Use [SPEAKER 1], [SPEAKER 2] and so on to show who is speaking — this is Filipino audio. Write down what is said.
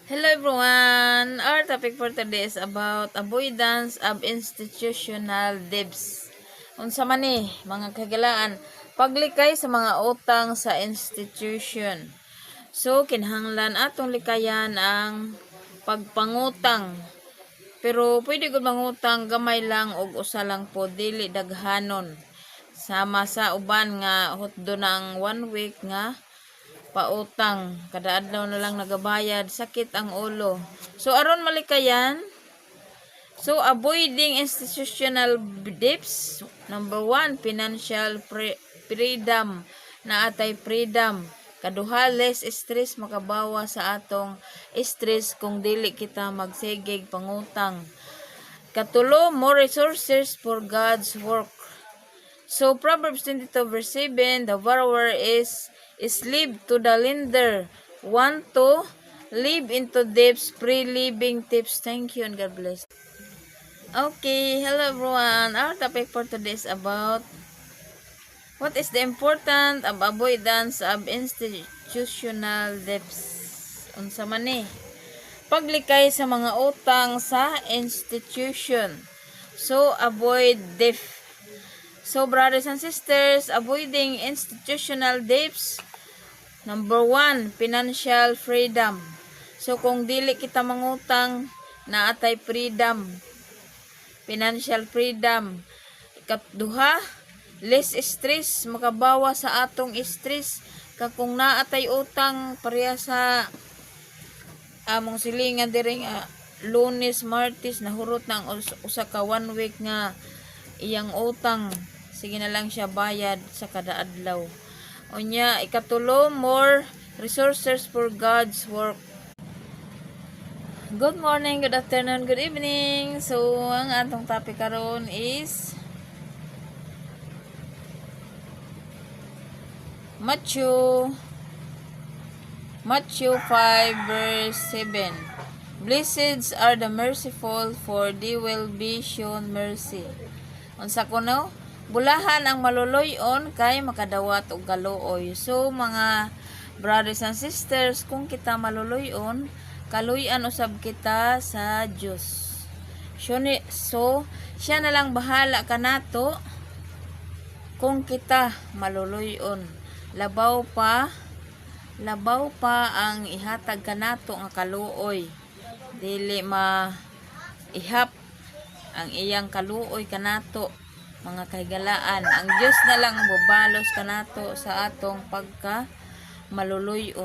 [SPEAKER 1] Hello everyone! Our topic for today is about avoidance of institutional debts. Unsa man ni mga kagalaan, paglikay sa mga utang sa institution. So kinahanglan atong likayan ang pagpangutang. Pero pwede gud mangutang gamay lang og usa lang po dili daghanon. Sama sa uban nga hutdo ng 1 week nga pautang, kada adlaw na lang nagabayad, sakit ang ulo. So aron malikayan, so avoiding institutional debts. Number 1, financial freedom, na atay freedom. Kaduha, less stress, makabawa sa atong stress kung dili kita magsigig pangutang. Katulo, more resources for God's work. So Proverbs 22 verse 7, the borrower is slave to the lender. Want to live into debts, pre-living tips. Thank you and God bless. Okay, hello everyone. Our topic for today is about what is the importance of avoidance of institutional debts. Unsa man ni? Paglikay sa mga utang sa institution. So avoid debt. So, brothers and sisters, avoiding institutional debts. Number 1, financial freedom. So, kung dili kita mangutang, naatay freedom. Financial freedom. Ikaduha, less stress. Makabawa sa atong stress. Kung naatay utang, pareha sa among silingan diri nga Lunes, Martes, nahurot na ang usa ka 1 week nga iyang utang. Sige na lang siya bayad sa kada adlaw. Unya, ikatulo, more resources for God's work. Good morning, good afternoon, good evening. So, ang atong topic karon is Matthew 5 verse 7. Blessed are the merciful, for they will be shown mercy. Unsa kuno? Bulahan ang maluluyon kay makadawat og kaluoy. So mga brothers and sisters, kung kita maluluyon, kaluyan usab kita sa Dios. So siya na lang bahala kanato kung kita maluluyon. Labaw pa ang ihatag kanato nga kaluoy. Dili ihap ang iyang kaluoy kanato, mga kahigalaan. Ang Diyos na lang bubalos kanato sa atong pagka maluluyon.